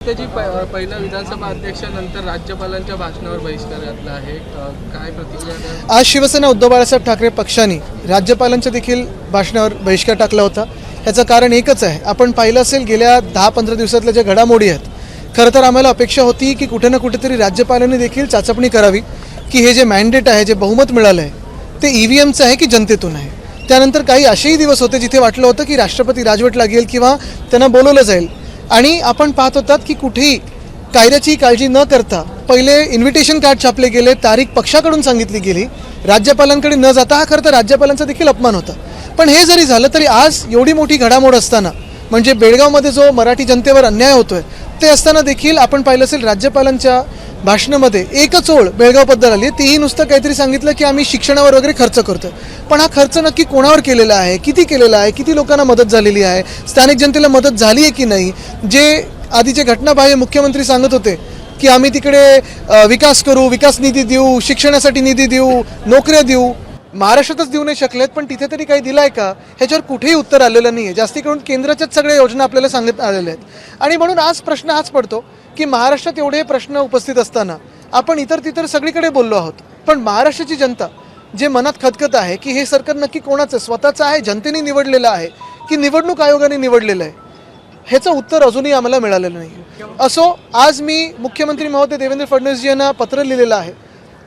त्याची पहिला विधानसभा अध्यक्षानंतर राज्यपालांच्या भाषणावर बहिष्कार घातला आहे, काय प्रतिक्रिया द्याल? आज शिवसेना उद्धव बाळासाहेब ठाकरे पक्षाने राज्यपालांच्या देखील भाषणावर बहिष्कार टाकला होता. याचं कारण एकच आहे, आपण पाहिलं असेल गेल्या 10-15 दिवसातल्या ज्या घडामोडी आहेत, खरं तर आम्हाला अपेक्षा होती की कुठे ना कुठेतरी राज्यपालांनी देखील चाचपणी करावी की हे जे मॅन्डेट आहे, जे बहुमत मिळालं आहे ते EVMचं आहे की जनतेतून आहे. त्यानंतर काही असेही दिवस होते जिथे वाटलं होतं की राष्ट्रपती राजवट लागेल किंवा त्यांना बोलवलं जाईल, आणि आपण पाहत होतात की कुठेही कायद्याची काळजी न करता पहिले इन्व्हिटेशन कार्ड छापले गेले, तारीख पक्षाकडून सांगितली गेली, राज्यपालांकडे न जाता. हा खरं तर राज्यपालांचा देखील अपमान होता. पण हे जरी झालं तरी आज एवढी मोठी घडामोड असताना, म्हणजे बेळगावमध्ये जो मराठी जनतेवर अन्याय होतोय ते असताना देखील आपण पाहिलं असेल राज्यपालांच्या भाषणामध्ये एकच ओळ बेळगावबद्दल आली, तीही नुसतं काहीतरी सांगितलं की आम्ही शिक्षणावर वगैरे खर्च करतोय. पण हा खर्च नक्की कोणावर केलेला आहे, किती केलेला आहे, किती लोकांना मदत झालेली आहे, स्थानिक जनतेला मदत झाली आहे की नाही? जे आधीचे घटनाबाह्य मुख्यमंत्री सांगत होते की आम्ही तिकडे विकास करू, विकास निधी देऊ, शिक्षणासाठी निधी देऊ, नोकऱ्या देऊ, महाराष्ट्रातच देऊ नाही शकलेत, पण तिथे तरी काही दिलं आहे का? ह्याच्यावर कुठेही उत्तर आलेलं नाही आहे. जास्ती करून केंद्राच्याच सगळ्या योजना आपल्याला सांगत आलेल्या आहेत. आणि म्हणून आज प्रश्न हाच पडतो की महाराष्ट्रात एवढे प्रश्न उपस्थित असताना आपण इतर तितर सगळीकडे बोललो आहोत, पण महाराष्ट्राची जनता जे मनात खतखत आहे की हे सरकार नक्की कोणाचं स्वतःचं आहे, जनतेने निवडलेलं आहे की निवडणूक आयोगाने निवडलेलं आहे, ह्याचं उत्तर अजूनही आम्हाला मिळालेलं नाही. असो, आज मी मुख्यमंत्री महोदय देवेंद्र फडणवीसजी यांना पत्र लिहिलेलं आहे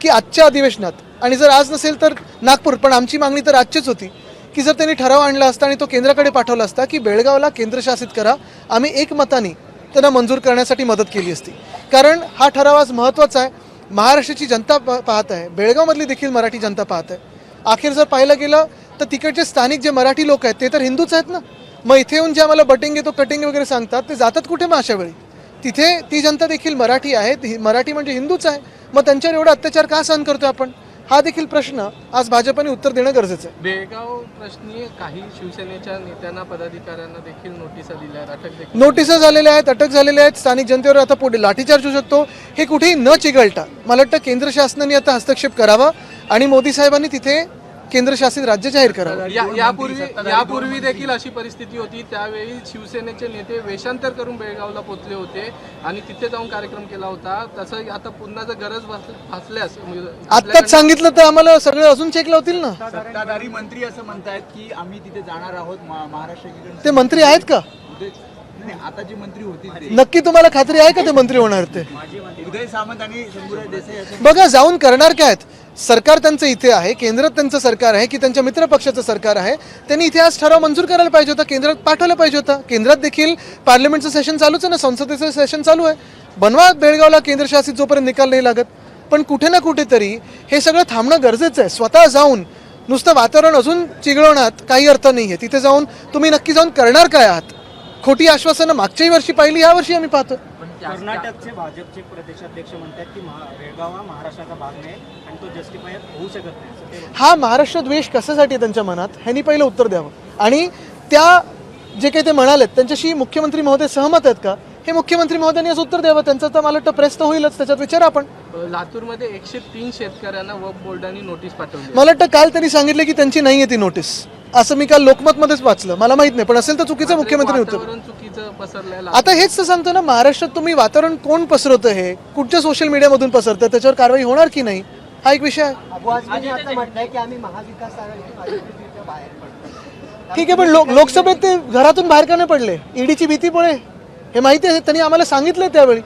की आजच्या अधिवेशनात, आणि जर आज नसेल तर नागपूर, पण आमची मागणी तर आजचीच होती की जर त्यांनी ठराव आणला असता आणि तो केंद्राकडे पाठवला असता की बेळगावला केंद्रशासित करा, आम्ही एकमताने त्यांना मंजूर करण्यासाठी मदत केली असती. कारण हा ठराव आज महत्त्वाचा आहे. महाराष्ट्राची जनता पाहत आहे, बेळगावमधली देखील मराठी जनता पाहत आहे. अखेर जर पाहायला गेलं तर तिकडचे स्थानिक जे मराठी लोक आहेत ते तर हिंदूच आहेत ना. मग इथे येऊन जे आम्हाला बटेंगे तो कटेंगे वगैरे सांगतात ते जातात कुठे मग अशा वेळी? तिथे ती जनता देखील मराठी आहे, मराठी म्हणजे हिंदूच आहे. मग त्यांच्यावर एवढा अत्याचार का सहन करतोय आपण? हा देखील प्रश्न आज भाजपने उत्तर देणं गरजेचं आहे. बेळगाव प्रश्नी काही शिवसेनेच्या नेत्यांना, पदाधिकाऱ्यांना देखील नोटिसा दिल्या आहेत, अटक देखील नोटिसा झालेल्या आहेत, अटक झालेल्या आहेत. स्थानिक जनतेवर आता पुढे लाठीचार्ज होऊ शकतो. हे कुठेही न चिघळता मला वाटतं केंद्र शासनाने आता हस्तक्षेप करावा आणि मोदी साहेबांनी तिथे केंद्रशासित राज्य जाहीर करावं. यापूर्वी देखील अशी परिस्थिती होती. त्यावेळी शिवसेनेचे नेते वेषांतर करून बेळगावला पोहोचले होते आणि तिथे जाऊन कार्यक्रम केला होता. तसं आता पुन्हा जर गरज भासल्यास आत्ताच सांगितलं तर आम्हाला सगळं अजून चेक लावतील ना. सत्ताधारी मंत्री असं म्हणतायत की आम्ही तिथे जाणार आहोत महाराष्ट्र. ते मंत्री आहेत का? आता जी मंत्री होती नक्की तुम्हाला खात्री आहे का ते मंत्री होणार? ते उदय सामंत आणि शंभूराज देसाई बघा, जाऊन करणार काय आहेत? सरकार त्यांचं इथे आहे, केंद्रात त्यांचं सरकार आहे की त्यांच्या मित्र पक्षाचं सरकार आहे. त्यांनी इथे आज ठराव मंजूर करायला पाहिजे होता, केंद्रात पाठवलं पाहिजे होतं. केंद्रात देखील पार्लमेंटचं सेशन चालूच आहे ना, संसदेचं सेशन चालू आहे. बनवा बेळगावला केंद्रशासित जोपर्यंत निकाल नाही लागत. पण कुठे ना कुठेतरी हे सगळं थांबणं गरजेचं आहे. स्वतः जाऊन नुसतं वातावरण अजून चिघळवण्यात काही अर्थ नाही आहे. तिथे जाऊन तुम्ही नक्की जाऊन करणार काय आहात? खोटी आश्वासनं मागच्याही वर्षी पाहिली, या वर्षी आम्ही पाहतो. कर्नाटकचे भाजपचे प्रदेशाध्यक्ष म्हणतात की बेळगाव हा महाराष्ट्राचा भाग नाही आणि तो जस्टिफाय होऊ शकत नाही. हा महाराष्ट्र द्वेष कशासाठी त्यांच्या मनात, ह्यांनी पहिलं उत्तर द्यावं. आणि त्या जे काही ते म्हणालेत त्यांच्याशी मुख्यमंत्री महोदय सहमत आहेत का, हे मुख्यमंत्री महोदयांनी आज उत्तर द्यावं. त्यांचं तर मला वाटतं प्रेस तर होईलच, त्याच्यात विचारा आपण. लातूरमध्ये 103 शेतकऱ्यांना वक्फ बोर्डाने नोटीस पाठवली. मला वाटतं काल त्यांनी सांगितलं की त्यांची नाही आहे ती नोटीस, असं मी काल लोकमतमध्येच वाचलं. मला माहित नाही, पण असेल तर चुकीचं मुख्यमंत्री उत्तर. चुकीचं पसरलेलं. आता हेच तर सांगतो ना, महाराष्ट्रात तुम्ही वातावरण कोण पसरवतं, हे कुठच्या सोशल मीडियामधून पसरतं, त्याच्यावर कारवाई होणार की नाही, हा एक विषय आहे. ठीक आहे, पण लोकसभेत ते घरातून बाहेर का नाही पडले? ईडीची भीतीमुळे हे माहिती आहे, त्यांनी आम्हाला सांगितलं त्यावेळी.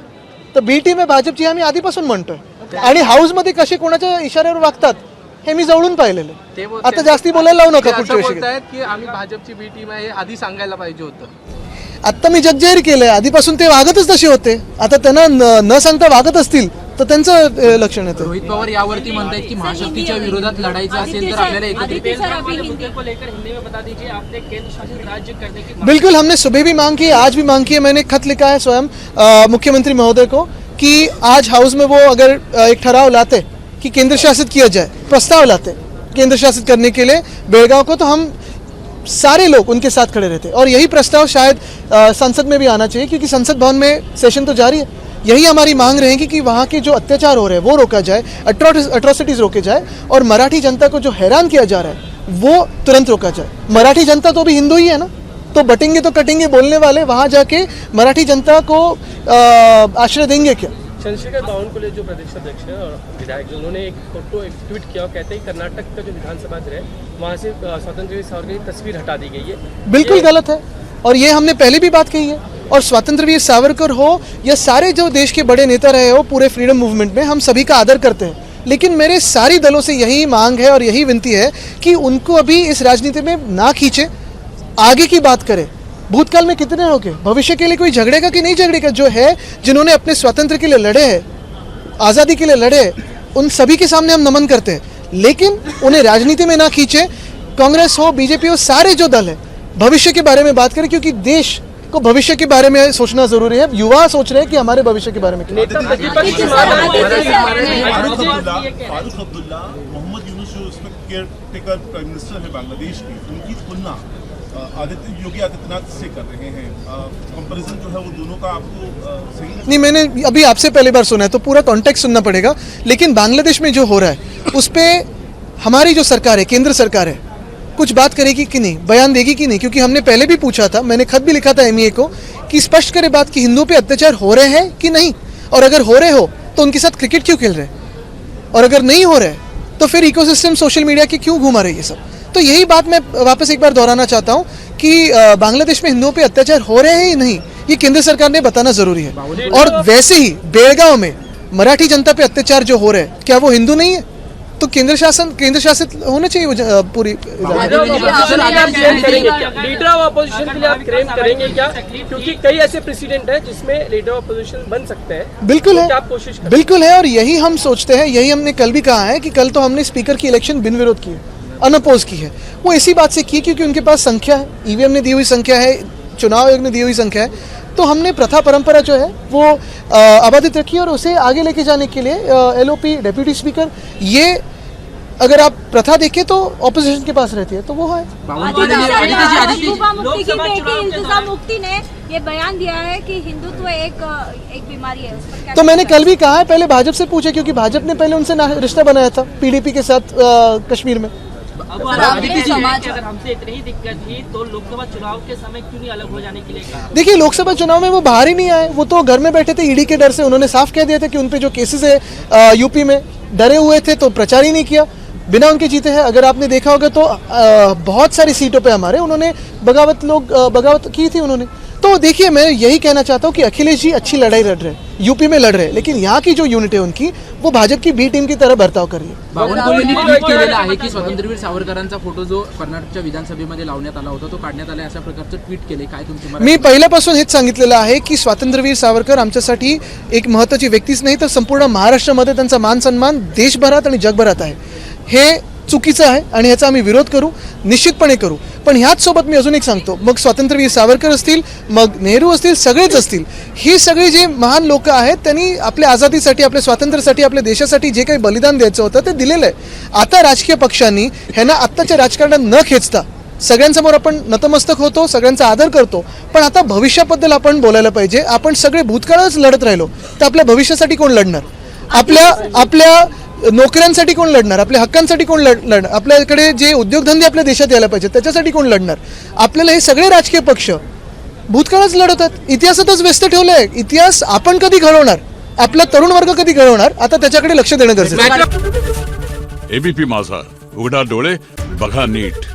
तर बी टीम आहे भाजपची, आम्ही आधीपासून म्हणतोय. आणि हाऊसमध्ये कसे कोणाच्या इशाऱ्यावर वागतात हे मी जवळून पाहिलेलं. आता जास्ती बोलायला लावू नका. पुढच्या विषयी की आम्ही भाजपची बी टीम आहे हे आधी सांगायला पाहिजे होतं. आता मी जगजाहीर केलंय, आधीपासून ते वागतच तसे होते. आता त्यांना न सांगता वागत असतील तर त्यांचं लक्षण येतं. रोहित पवार यावरती म्हणतात की महाशक्तीच्या विरोधात लढायचं असेल तर आपल्याला एकत्रित. बिल्कुल, हमने सुबह भी मांग की, आज भी मांग की है. मैंने एक खत लिखा है स्वयं मुख्यमंत्री महोदय को कि आज हाउस में वो अगर एक ठराव लाते कि केंद्र शासित किया जाए, प्रस्ताव लाते केंद्र शासित करने के लिए बेळगाव को, तो हम सारे लोग उनके साथ खड़े रहते. और यही प्रस्ताव शायद संसद में भी आना चाहिए, क्योंकि संसद भवन में सेशन तो जारी है. यही हमारी मांग रहेगी कि वहाँ के जो अत्याचार हो रहे हैं वो रोका जाए, अट्रॉसिटीज़ रोके जाए, और मराठी जनता को जो हैरान किया जा रहा है वो तुरंत रोका जाए. मराठी जनता तो भी हिंदू ही है ना, तो बटेंगे तो कटेंगे बोलने वाले वहाँ जाके मराठी जनता को आश्रय देंगे क्या? चंद्रशेखर बावनकुळे जो प्रदेश अध्यक्ष है और विधायक जो उन्होंने एक ट्वीट किया और कहते हैं कि कर्नाटक का जो विधानसभा गृह है वहाँ से स्वतंत्र सावरकर की तस्वीर हटा दी गई है। बिल्कुल गलत है और ये हमने पहले भी बात कही है। और स्वतंत्रवीर सावरकर हो या सारे जो देश के बड़े नेता रहे हो पूरे फ्रीडम मूवमेंट में, हम सभी का आदर करते हैं, लेकिन मेरे सारी दलों से यही मांग है और यही विनती है कि उनको अभी इस राजनीति में ना खींचे, आगे की बात करें। भूतकाल में कितने हो गए, भविष्य के लिए कोई झगड़ेगा कि नहीं झगड़ेगा? जो है जिन्होंने अपने स्वतंत्र के लिए लड़े हैं, आज़ादी के लिए लड़े, उन सभी के सामने हम नमन करते हैं, लेकिन उन्हें राजनीति में ना खींचे। कांग्रेस हो, बीजेपी हो, सारे जो दल है भविष्य के बारे में बात करें, क्योंकि देश को भविष्य के बारे में सोचना जरूरी है। युवा सोच रहे हैं कि हमारे भविष्य के बारे में क्या। फारूक अब्दुल्ला, मोहम्मद यूनुस जो इसमें केयर टेकर प्राइम मिनिस्टर है बांग्लादेश की, उनकी तुलना योगी आदित्यनाथ से कर रहे हैं। कंपैरिजन जो है वो दोनों का आपको सही नहीं, मैंने अभी आपसे पहली बार सुना है तो पूरा कॉन्टेक्स्ट सुनना पड़ेगा। लेकिन बांग्लादेश में जो हो रहा है उस पर हमारी जो सरकार है, केंद्र सरकार है, कुछ बात करेगी कि नहीं, बयान देगी कि नहीं? क्योंकि हमने पहले भी पूछा था, मैंने खत भी लिखा था एमईए को कि स्पष्ट करे बात कि हिंदुओं पे अत्याचार हो रहे हैं कि नहीं, और अगर हो रहे हो तो उनके साथ क्रिकेट क्यों खेल रहे हैं, और अगर नहीं हो रहे तो फिर इकोसिस्टम सोशल मीडिया की क्यों घुमा रही है सब। तो यही बात मैं वापस एक बार दोहराना चाहता हूँ कि बांग्लादेश में हिंदुओं पे अत्याचार हो रहे हैं या नहीं, ये केंद्र सरकार ने बताना जरूरी है। और वैसे ही बेलगांव में मराठी जनता पे अत्याचार जो हो रहे हैं, क्या वो हिंदू नहीं है? तो केंद्र शासित होना चाहिए वो पूरी। लीडर ऑफ अपोजिशन के लिए आप क्लेम करेंगे क्या? क्योंकि कई ऐसे प्रेसिडेंट हैं जिसमें लीडर ऑफ अपोजिशन बन सकते हैं। बिल्कुल है, आप कोशिश करें। बिल्कुल है, और यही हम सोचते हैं, यही हमने कल भी कहा है कि कल तो हमने स्पीकर की इलेक्शन बिन विरोध की है, अनअपोज की है। वो इसी बात से की क्योंकि उनके पास संख्या है, ईवीएम ने दी हुई संख्या है, चुनाव आयोग ने दी हुई संख्या है। तो हमने प्रथा परंपरा जो है वो आबादित रखी और उसे आगे लेके जाने के लिए एलओपी, डेप्यूटी स्पीकर, ये अगर आप प्रथा देखें तो ऑपोजिशन के पास रहती है, तो वो है। महबूबा मुफ्ती की बेटी इल्तिजा मुफ्ती ने ये बयान दिया है कि हिंदुत्व एक बीमारी है, उस पर क्या? तो मैंने कल भी कहा है, पहले भाजपा से पूछे, क्योंकि भाजपा ने पहले उनसे रिश्ता बनाया था पीडीपी के साथ कश्मीर में। अगर हमसे इतनी ही दिक्कत थी तो लोकसभा चुनाव के समय क्यों नहीं अलग हो जाने के लिए कहा? देखिए, लोकसभा चुनाव में वो बाहर ही नहीं आए, वो तो घर में बैठे थे ईडी के डर से। उन्होंने साफ कह दिया था कि उन पे जो केसेस है यूपी में, डरे हुए थे, तो प्रचार ही नहीं किया, बिना उनके जीते हैं। अगर आपने देखा होगा तो बहुत सारी सीटों पे हमारे उन्होंने बगावत की थी उन्होंने। तो देखिए, मैं यही कहना चाहता हूँ कि अखिलेश जी अच्छी लड़ाई लड़ रहे हैं, यूपी में लड़ रहे हैं, लेकिन यहाँ की जो यूनिट है उनकी, वो भाजपा की बी टीम की तरह बर्ताव कर रही है। बावनकुळेंनी ट्विट केलेलं आहे की स्वतंत्रवीर सावरकरांचा फोटो जो कर्नाटकच्या विधानसभेमध्ये लावण्यात आला होता तो काढण्यात आला, अशा प्रकारचं ट्विट केले, काय तुमची मराठी? मी पहिल्यापासून हेच सांगितलेलं आहे की स्वातंत्र्यवीर सावरकर आमच्यासाठी एक महत्त्वाची व्यक्तीच नाही, तर संपूर्ण महाराष्ट्रामध्ये त्यांचा मान सन्मान देशभरात आणि जगभरात आहे। हे चुकीचं आहे आणि ह्याचा आम्ही विरोध करू, निश्चितपणे करू। पण ह्याच सोबत मी अजून एक सांगतो, मग स्वातंत्र्यवीर सावरकर असतील, मग नेहरू असतील, सगळेच असतील, ही सगळे जे महान लोक आहेत त्यांनी आपल्या आझादीसाठी, आपल्या स्वातंत्र्यासाठी, आपल्या देशासाठी जे काही बलिदान द्यायचं होतं ते दिलेलं आहे। आता राजकीय पक्षांनी ह्यांना आत्ताच्या राजकारणात न खेचता सगळ्यांसमोर आपण नतमस्तक होतो, सगळ्यांचा आदर करतो, पण आता भविष्याबद्दल आपण बोलायला पाहिजे। आपण सगळे भूतकाळच लढत राहिलो तर आपल्या भविष्यासाठी कोण लढणार? आपल्या नोकऱ्यांसाठी कोण लढणार? आपल्या हक्कांसाठी कोण लढणार? आपल्याकडे जे उद्योगधंदे आपल्या देशात यायला पाहिजे त्याच्यासाठी कोण लढणार? आपल्याला हे सगळे राजकीय पक्ष भूतकाळच लढवतात, इतिहासातच व्यस्त ठेवलंय। इतिहास आपण कधी घडवणार, आपला तरुण वर्ग कधी घडवणार, आता त्याच्याकडे लक्ष देणं गरजेचं आहे। एबीपी माझा, उघडा डोळे बघा नीट।